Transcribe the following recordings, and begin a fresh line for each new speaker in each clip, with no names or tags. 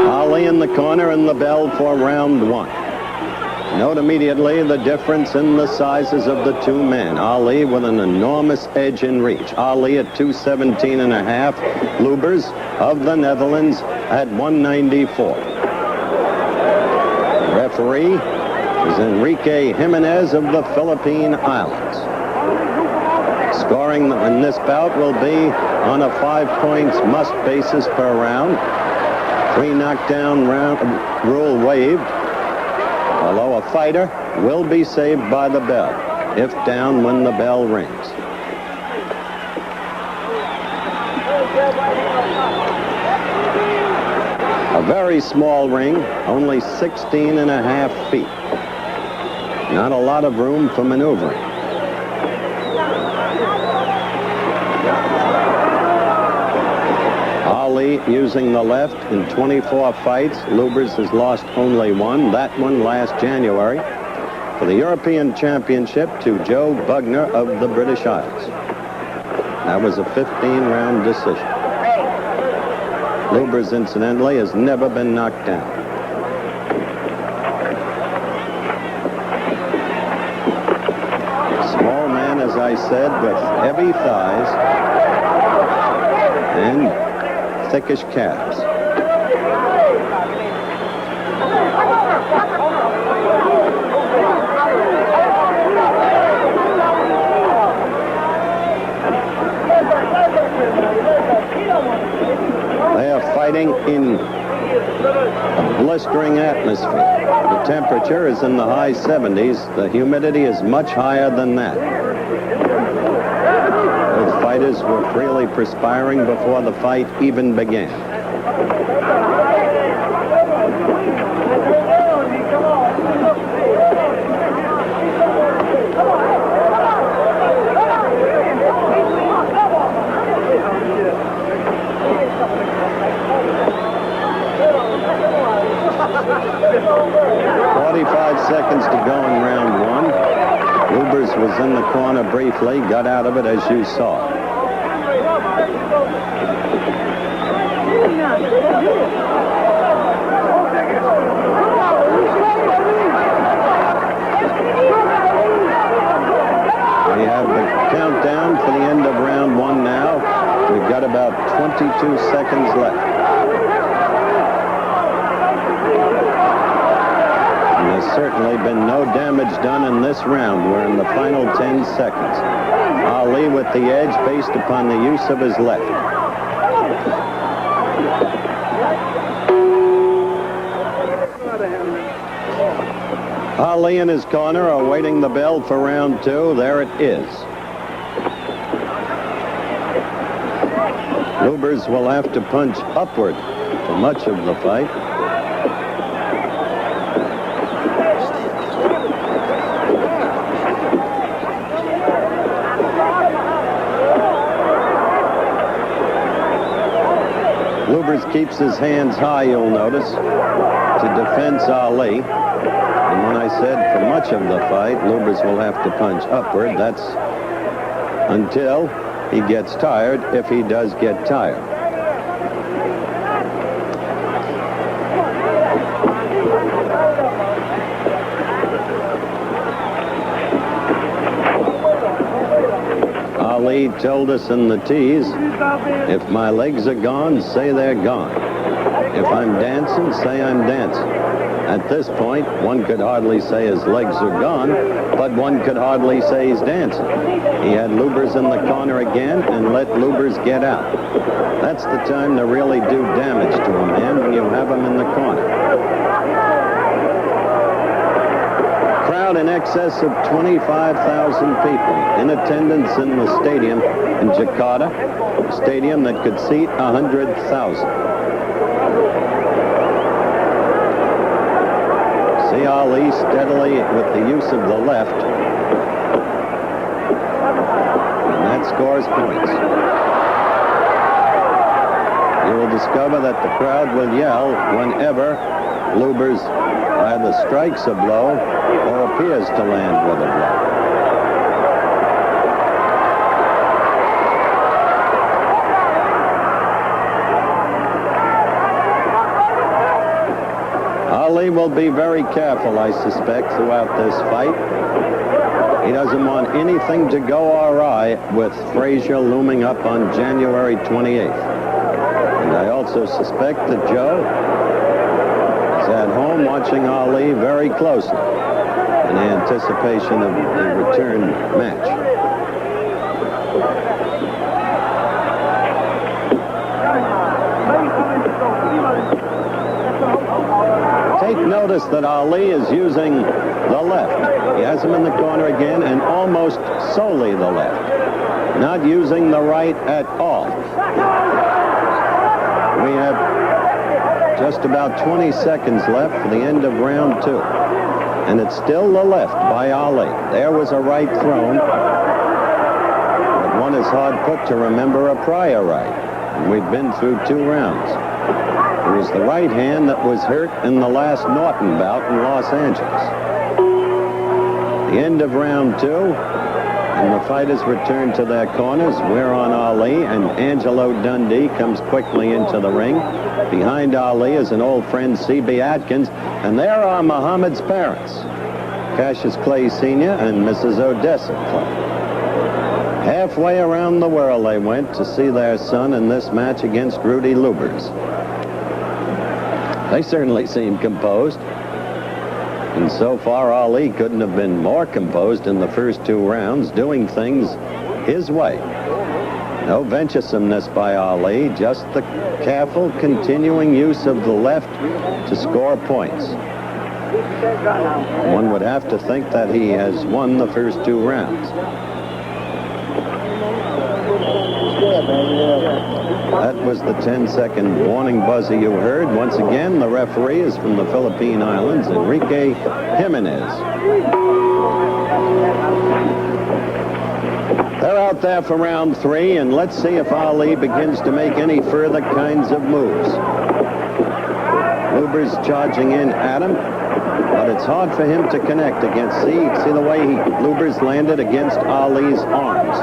Ali in the corner and the bell for round one. Note immediately the difference in the sizes of the two men. Ali with an enormous edge in reach. Ali at 217.5. Lubbers of the Netherlands at 194. Referee is Enrique Jimenez of the Philippine Islands. Scoring in this bout will be on a 5 points must basis per round. 3 knockdown round rule waived. Although a fighter will be saved by the bell, if down when the bell rings. A very small ring, only 16.5 feet. Not a lot of room for maneuvering. Ali using the left in 24 fights. Lubbers has lost only one, that one last January, for the European Championship to Joe Bugner of the British Isles. That was a 15-round decision. Lubbers, incidentally, has never been knocked down. Small man, as I said, with heavy thighs and thickish calves. They are fighting in a blistering atmosphere. The temperature is in the high 70s. The humidity is much higher than that. Both fighters were freely perspiring before the fight even began. Seconds to go in round one. Lubbers was in the corner briefly, got out of it as you saw. We have the countdown for the end of round one now. We've got about 22 seconds left. There's certainly been no damage done in this round. We're in the final 10 seconds. Ali with the edge based upon the use of his left. Ali in his corner awaiting the bell for round two. There it is. Lubbers will have to punch upward for much of the fight. Lubbers keeps his hands high, you'll notice, to defend Ali. And when I said for much of the fight, Lubbers will have to punch upward, that's until he gets tired, if he does get tired. Ali told us in the tease, if my legs are gone, say they're gone. If I'm dancing, say I'm dancing. At this point, one could hardly say his legs are gone, but one could hardly say he's dancing. He had Lubbers in the corner again and let Lubbers get out. That's the time to really do damage to a man, when you have him in the corner. Crowd in excess of 25,000 people in attendance in the stadium in Jakarta, a stadium that could seat 100,000. See Ali steadily with the use of the left, and that scores points. You will discover that the crowd will yell whenever Lubbers either strikes a blow or appears to land with a blow. Ali will be very careful, I suspect, throughout this fight. He doesn't want anything to go awry with Frazier looming up on January 28th. And I also suspect that Joe is at home watching Ali very closely in anticipation of the return match. Take notice that Ali is using the left. He has him in the corner again, and almost solely the left. Not using the right at all. We have just about 20 seconds left for the end of round 2. And it's still the left by Ali. There was a right thrown. But one is hard put to remember a prior right. And we've been through 2 rounds. It was the right hand that was hurt in the last Norton bout in Los Angeles. The end of round 2, and the fighters return to their corners. We're on Ali, and Angelo Dundee comes quickly into the ring. Behind Ali is an old friend, C.B. Atkins, and there are Muhammad's parents, Cassius Clay Sr. and Mrs. Odessa Clay. Halfway around the world they went to see their son in this match against Rudi Lubbers. They certainly seem composed. And so far, Ali couldn't have been more composed in the first 2 rounds, doing things his way. No venturesomeness by Ali, just the careful, continuing use of the left to score points. One would have to think that he has won the first 2 rounds. That was the 10-second warning buzzer you heard. Once again, the referee is from the Philippine Islands, Enrique Jimenez. They're out there for round 3, and let's see if Ali begins to make any further kinds of moves. Lubbers charging in at him, but it's hard for him to connect against. See the way Lubbers landed against Ali's arms.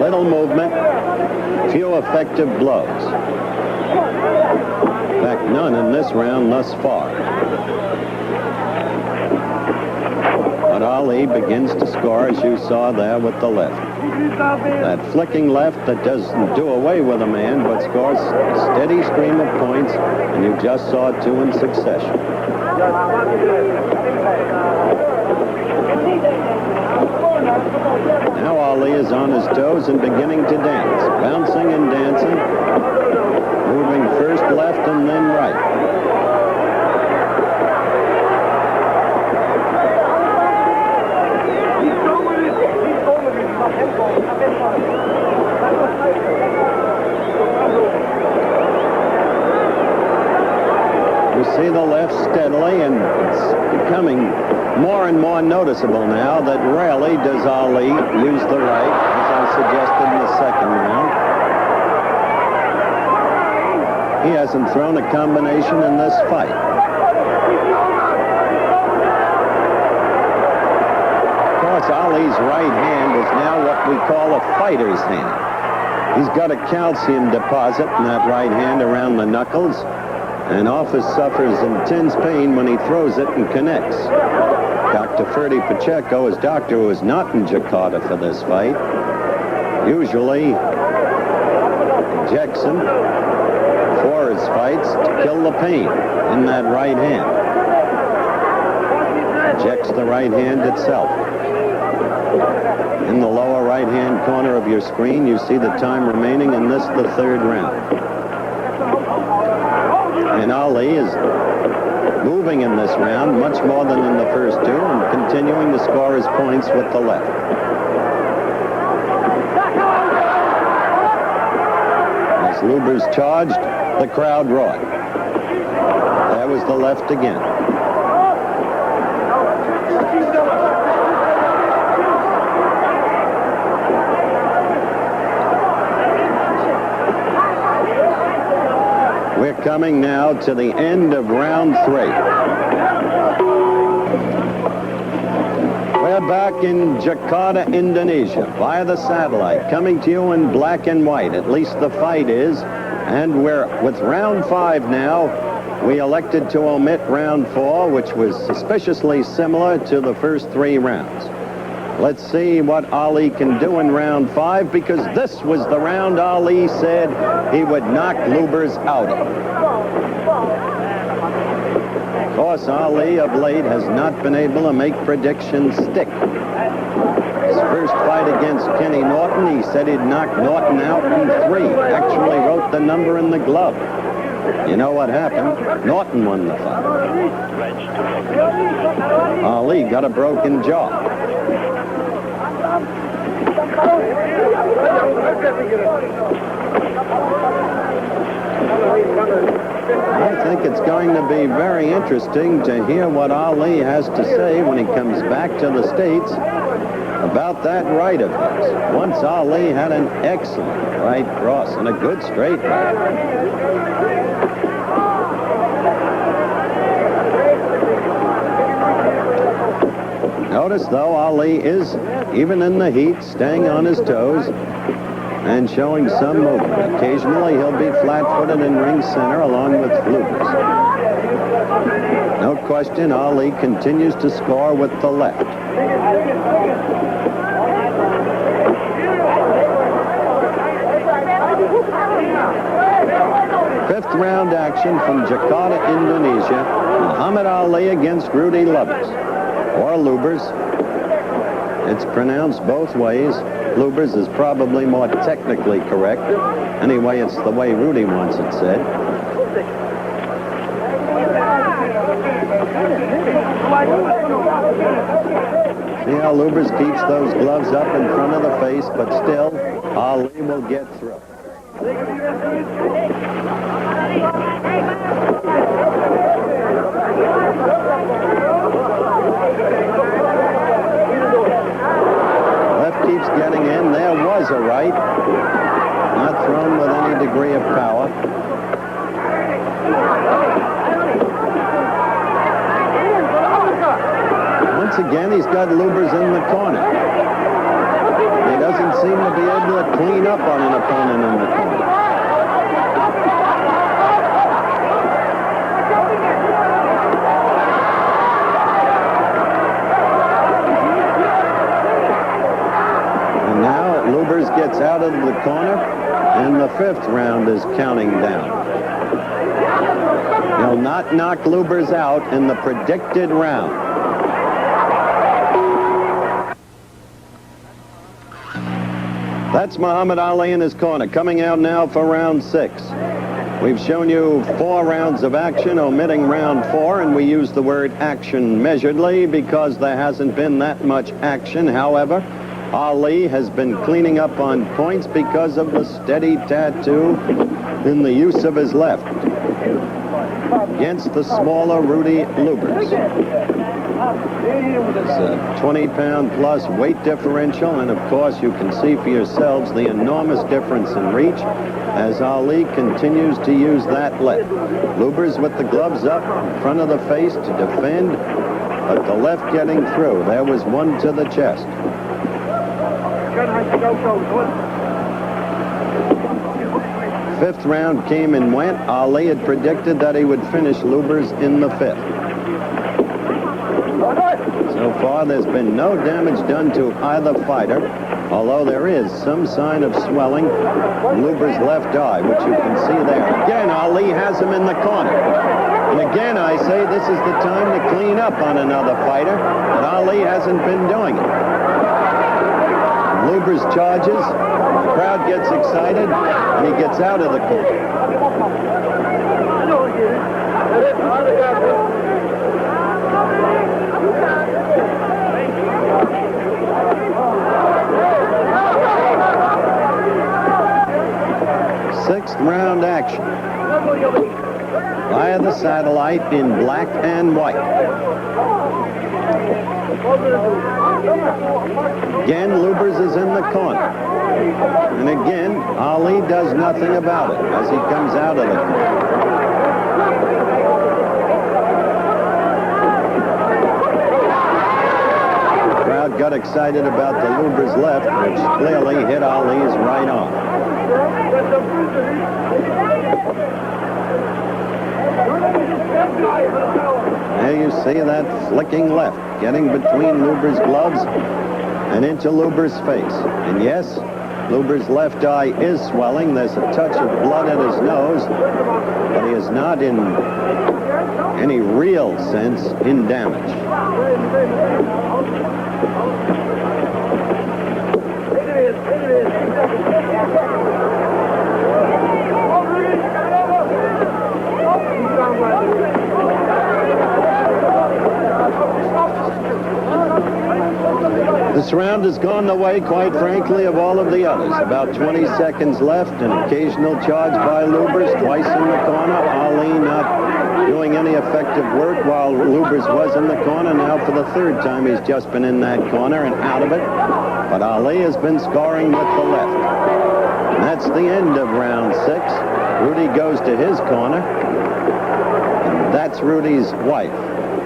Little movement, few effective blows. In fact, none in this round thus far. But Ali begins to score, as you saw there, with the left. That flicking left that doesn't do away with a man, but scores a steady stream of points, and you just saw 2 in succession. Now Ali is on his toes and beginning to dance, bouncing and dancing, moving first left and then right. You see the left steadily, and it's becoming more and more noticeable now that rarely does Ali use the right, as I suggested in the second round. He hasn't thrown a combination in this fight. Of course, Ali's right hand is now what we call a fighter's hand. He's got a calcium deposit in that right hand around the knuckles, and often suffers intense pain when he throws it and connects. Dr. Ferdy Pacheco, his doctor, who is not in Jakarta for this fight, usually injects him for his fights to kill the pain in that right hand. Injects the right hand itself. In the lower right-hand corner of your screen, you see the time remaining in this, the 3rd round. And Ali is moving in this round much more than in the first 2 and continuing to score his points with the left. As Lubbers charged, the crowd roared. There was the left again. We're coming now to the end of round 3. We're back in Jakarta, Indonesia, via the satellite, coming to you in black and white. At least the fight is. And we're with round 5 now. We elected to omit round 4, which was suspiciously similar to the first 3 rounds. Let's see what Ali can do in round 5, because this was the round Ali said he would knock Lubbers out of. Of course, Ali of late has not been able to make predictions stick. His first fight against Kenny Norton, he said he'd knock Norton out in 3. Actually wrote the number in the glove. You know what happened? Norton won the fight. Ali got a broken jaw. I think it's going to be very interesting to hear what Ali has to say when he comes back to the States about that right of his. Once Ali had an excellent right cross and a good straight right. Notice, though, Ali is, even in the heat, staying on his toes and showing some movement. Occasionally, he'll be flat-footed in ring center along with Lubbers. No question, Ali continues to score with the left. Fifth round action from Jakarta, Indonesia. Muhammad Ali against Rudi Lubbers. Or Lubbers. It's pronounced both ways. Lubbers is probably more technically correct. Anyway, it's the way Rudi wants it said. See how Lubbers keeps those gloves up in front of the face, but still, Ali will get through. Left keeps getting in. There was a right. Not thrown with any degree of power. Once again, he's got Lubbers in the corner. He doesn't seem to be able to clean up on an opponent in the corner. And now Lubbers gets out of the corner, and the 5th round is counting down. He'll not knock Lubbers out in the predicted round. That's Muhammad Ali in his corner, coming out now for round 6. We've shown you 4 rounds of action, omitting round 4, and we use the word action measuredly because there hasn't been that much action. However, Ali has been cleaning up on points because of the steady tattoo in the use of his left against the smaller Rudi Lubbers. It's a 20-pound plus weight differential, and of course you can see for yourselves the enormous difference in reach as Ali continues to use that left. Lubbers with the gloves up in front of the face to defend, but the left getting through. There was one to the chest. Fifth round came and went. Ali had predicted that he would finish Lubbers in the 5th. So far, there's been no damage done to either fighter, although there is some sign of swelling in Lubbers' left eye, which you can see there. Again, Ali has him in the corner. And again, I say this is the time to clean up on another fighter, and Ali hasn't been doing it. Lubbers charges, the crowd gets excited, and he gets out of the corner. 6th round action. via the satellite in black and white. Again, Lubbers is in the corner. And again, Ali does nothing about it as he comes out of the corner. The crowd got excited about the Lubbers left, which clearly hit Ali's right arm. There you see that flicking left, getting between Lubbers' gloves and into Lubbers' face. And yes, Lubbers' left eye is swelling. There's a touch of blood at his nose, but he is not in any real sense in damage. This round has gone the way, quite frankly, of all of the others. About 20 seconds left, an occasional charge by Lubbers, twice in the corner. Ali not doing any effective work while Lubbers was in the corner. Now for the third time he's just been in that corner and out of it. But Ali has been scoring with the left. And that's the end of round 6. Rudi goes to his corner. And that's Rudi's wife.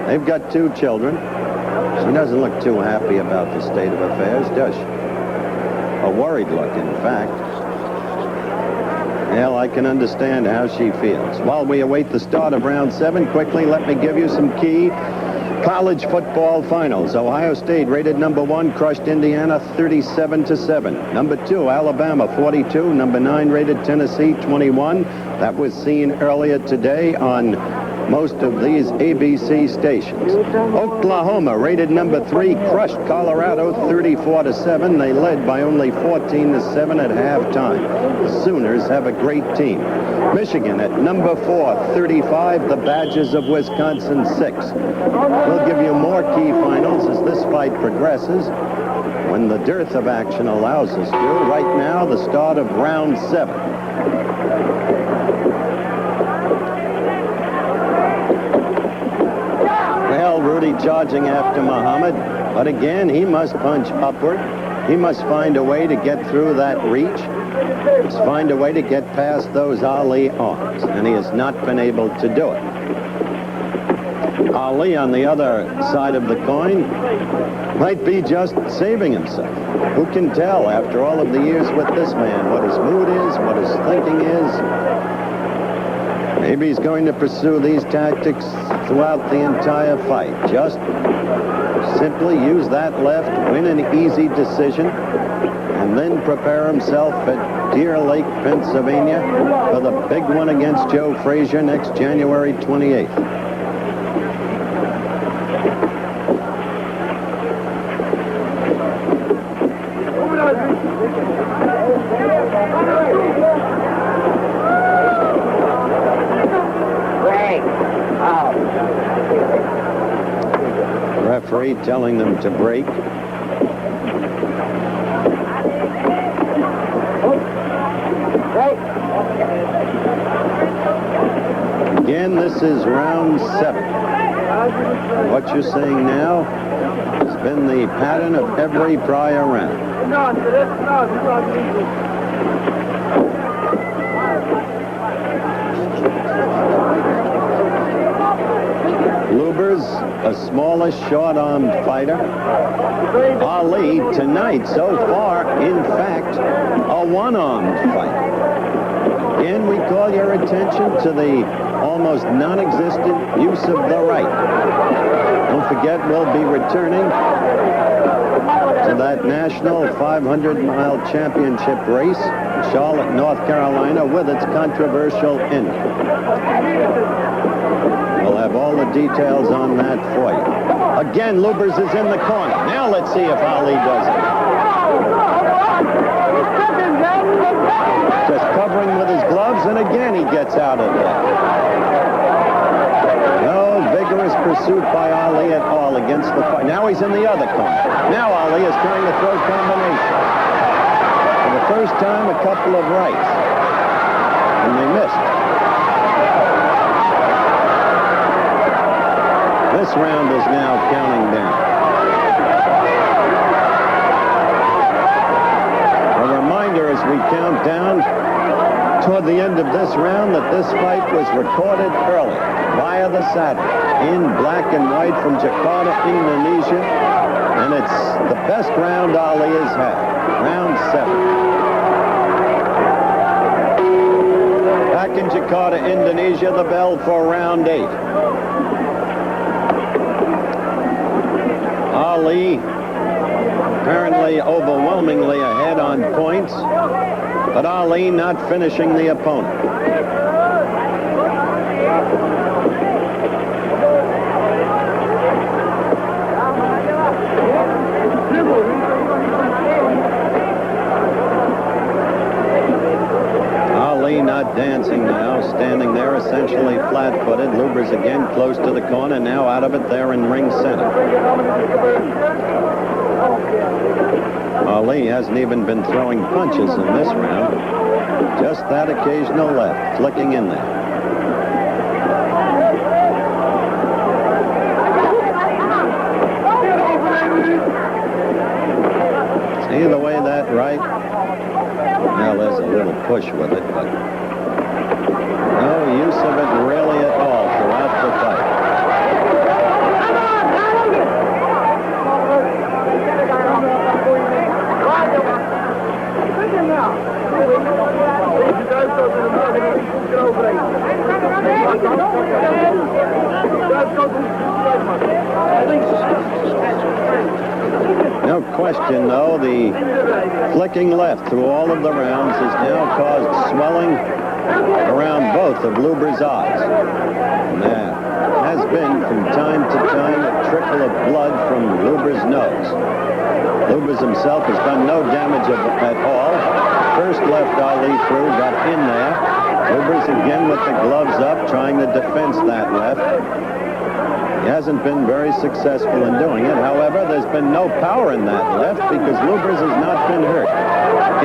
They've got 2 children. She doesn't look too happy about the state of affairs, does she? A worried look, in fact. Well, I can understand how she feels. While we await the start of round 7, quickly, let me give you some key college football finals. Ohio State, rated number 1, crushed Indiana 37-7. Number 2, Alabama 42. Number 9, rated Tennessee 21. That was seen earlier today on most of these ABC stations. Oklahoma, rated number 3, crushed Colorado 34-7. They led by only 14-7 at halftime. The Sooners have a great team. Michigan at number 4, 35. The Badgers of Wisconsin 6. We'll give you more key finals as this fight progresses when the dearth of action allows us to. Right now, the start of round 7. Rudi charging after Muhammad, but again, he must punch upward. He must find a way to get through that reach. He must find a way to get past those Ali arms, and he has not been able to do it. Ali, on the other side of the coin, might be just saving himself. Who can tell, after all of the years with this man, what his mood is, what his thinking is? Maybe he's going to pursue these tactics throughout the entire fight. Just simply use that left, win an easy decision, and then prepare himself at Deer Lake, Pennsylvania for the big one against Joe Frazier next January 28th. Referee telling them to break. Again, this is round 7. What you're seeing now has been the pattern of every prior round. Lubbers, a smallish, short-armed fighter. Ali, tonight, so far, in fact, a one-armed fighter. Again, we call your attention to the almost non-existent use of the right. Don't forget, we'll be returning to that national 500-mile championship race in Charlotte, North Carolina, with its controversial ending. We'll have all the details on that for you. Again, Lubbers is in the corner. Now let's see if Ali does it. Just covering with his gloves, and again he gets out of there. No vigorous pursuit by Ali at all against the fight. Now he's in the other corner. Now Ali is trying to throw combination. For the first time, a couple of rights. And they missed. this round is now counting down. A reminder as we count down toward the end of this round that this fight was recorded early via the satellite in black and white from Jakarta, Indonesia, and it's the best round Ali has had, round 7. Back in Jakarta, Indonesia, the bell for round 8. Ali apparently overwhelmingly ahead on points, but Ali not finishing the opponent. Ali not dancing now, standing there essentially flat-footed. Lubbers again close to the corner, now out of it there in ring center. Ali hasn't even been throwing punches in this round. Just that occasional left, flicking in there. See the way that right? Now there's a little push with it, but no use of it really at all throughout the fight. No question, though, the flicking left through all of the rounds has now caused swelling around both of Lubbers' eyes. And there has been, from time to time, a trickle of blood from Lubbers' nose. Lubbers himself has done no damage at all. First left Ali through, got in there. Lubbers again with the gloves up, trying to defense that left. He hasn't been very successful in doing it. However, there's been no power in that left because Lubbers has not been hurt.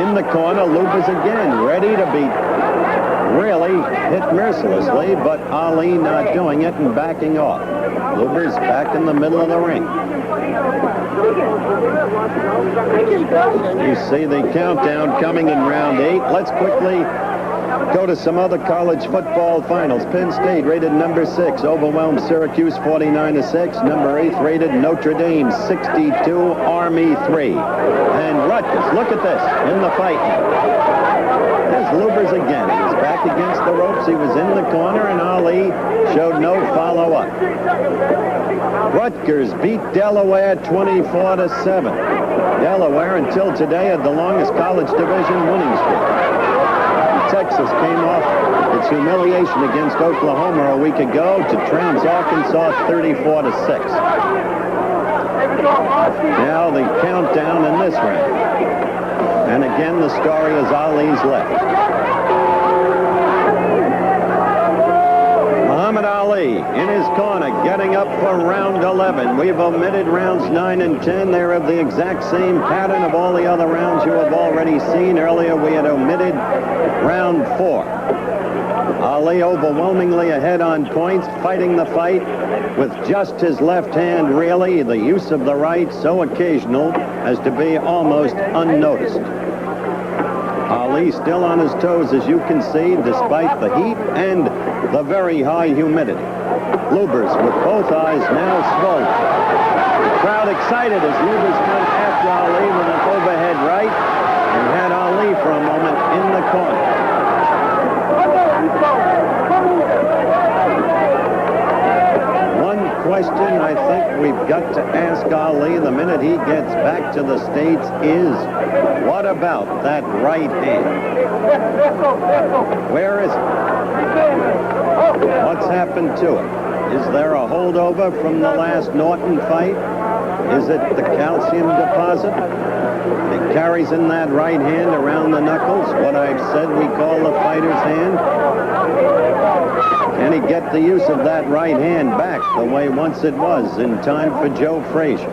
In the corner, Lubbers again, ready to be really hit mercilessly, but Ali not doing it and backing off. Lubbers back in the middle of the ring. You see the countdown coming in round 8. Let's quickly go to some other college football finals. Penn State rated number 6, overwhelmed Syracuse 49-6. Number 8 rated Notre Dame 62, Army 3. And Rutgers, look at this, in the fight. There's Lubbers again. He was back against the ropes. He was in the corner, and Ali showed no follow-up. Rutgers beat Delaware 24-7. Delaware, until today, had the longest college division winning streak. Texas came off its humiliation against Oklahoma a week ago to trounce Arkansas 34-6. Now the countdown in this round. And again, the story is Ali's left. Muhammad Ali in his corner, getting up for round 11. We've omitted rounds 9 and 10. They're of the exact same pattern of all the other rounds you have already seen. Earlier, we had omitted round 4. Ali overwhelmingly ahead on points, fighting the fight with just his left hand, really. The use of the right so occasional as to be almost unnoticed. Ali still on his toes, as you can see, despite the heat and the very high humidity. Lubbers with both eyes now swollen. The crowd excited as Lubbers went after Ali with an overhead right and had Ali for a moment in the corner. One question I think we've got to ask Ali the minute he gets back to the States is, what about that right hand? Where is it? What's happened to it? Is there a holdover from the last Norton fight? Is it the calcium deposit? It carries in that right hand around the knuckles, what I've said we call the fighter's hand. Can he get the use of that right hand back the way once it was in time for Joe Frazier?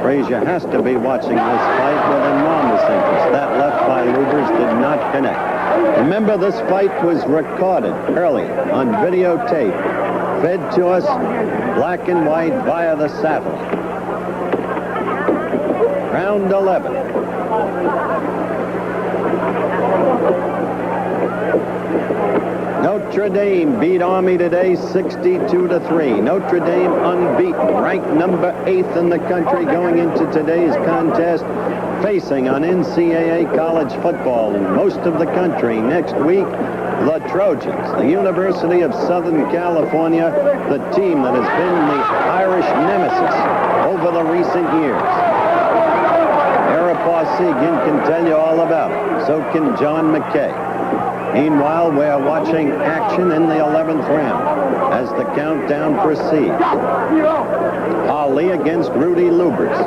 Frazier has to be watching this fight with enormous interest. That left by Lubbers did not connect. Remember, this fight was recorded early on videotape fed to us black and white via the satellite. Round 11. Notre Dame beat Army today 62-3. Notre Dame unbeaten, ranked number 8th in the country going into today's contest, facing on NCAA college football in most of the country next week the Trojans, the University of Southern California, the team that has been the Irish nemesis over the recent years. Arapaw Seguin can tell you all about it. So can John McKay. Meanwhile, we're watching action in the 11th round as the countdown proceeds. Ali against Rudi Lubbers.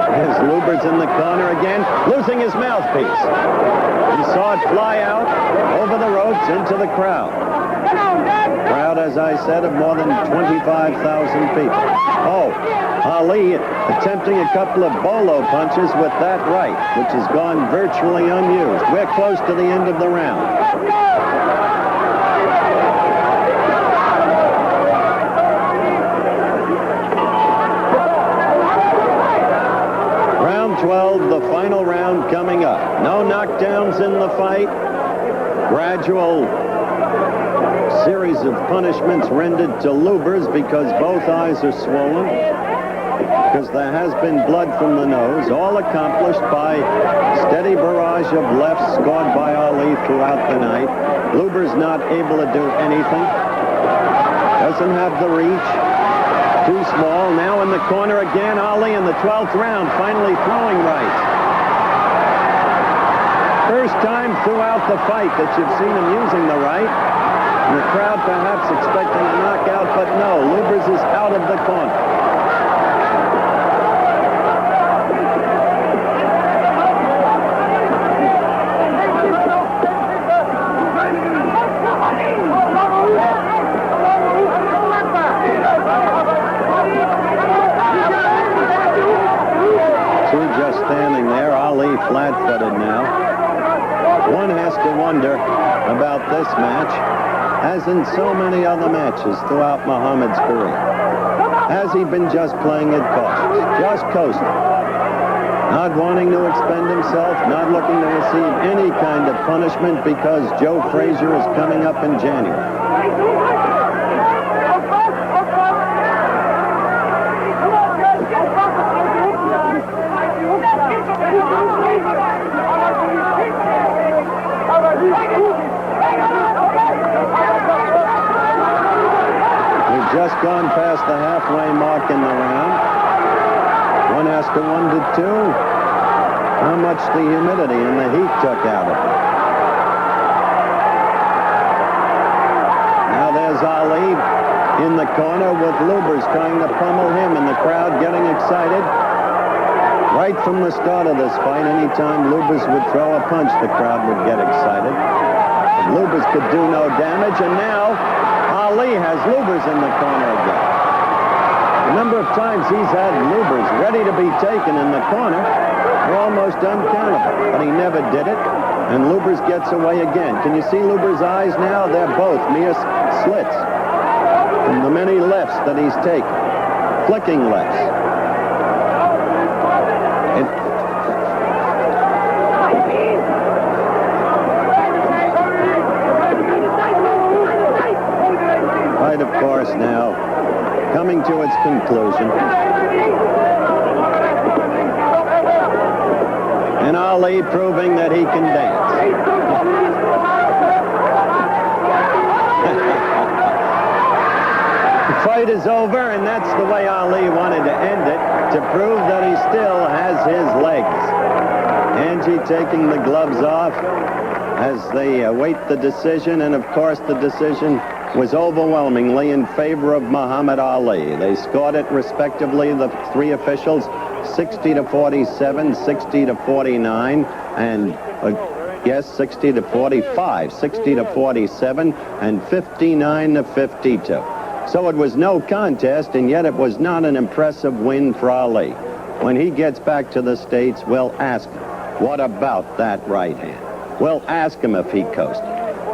There's Lubbers in the corner again, losing his mouthpiece. He saw it fly out over the ropes into the crowd. Crowd, as I said, of more than 25,000 people. Oh, Ali attempting a couple of bolo punches with that right, which has gone virtually unused. We're close to the end of the round. Round 12, the final round coming up. No knockdowns in the fight. Gradual series of punishments rendered to Lubbers because both eyes are swollen, because there has been blood from the nose, all accomplished by steady barrage of lefts scored by Ali throughout the night. Lubbers not able to do anything, doesn't have the reach, too small. Now in the corner again, Ali in the 12th round, finally throwing right. First time throughout the fight that you've seen him using the right. And the crowd perhaps expecting a knockout, but no, Lubbers is out of the corner. Two just standing there, Ali flat-footed now. One has to wonder about this match, as in so many other matches throughout Muhammad's career. Has he been just playing it cautious, just coasting, not wanting to expend himself, not looking to receive any kind of punishment because Joe Frazier is coming up in January? Just gone past the halfway mark in the round. One has to wonder, too, how much the humidity and the heat took out of it. Now there's Ali in the corner with Lubbers trying to pummel him, and the crowd getting excited. Right from the start of this fight, anytime Lubbers would throw a punch, the crowd would get excited. Lubbers could do no damage, and now Ali has Lubbers in the corner again. The number of times he's had Lubbers ready to be taken in the corner are almost uncountable, but he never did it, and Lubbers gets away again. Can you see Lubbers' eyes now? They're both mere slits from the many lefts that he's taken, flicking lefts. Of course, now coming to its conclusion, and Ali proving that he can dance. The fight is over, and that's the way Ali wanted to end it, to prove that he still has his legs. Angie taking the gloves off as they await the decision, and of course the decision was overwhelmingly in favor of Muhammad Ali. They scored it respectively, the three officials, 60-47, 60-49, and 60-45, 60-47, and 59-52. So it was no contest, and yet it was not an impressive win for Ali. When he gets back to the States, we'll ask him, what about that right hand? We'll ask him if he coasted.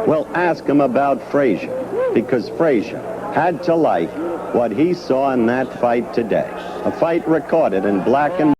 We'll ask him about Frazier, because Frazier had to like what he saw in that fight today. A fight recorded in black and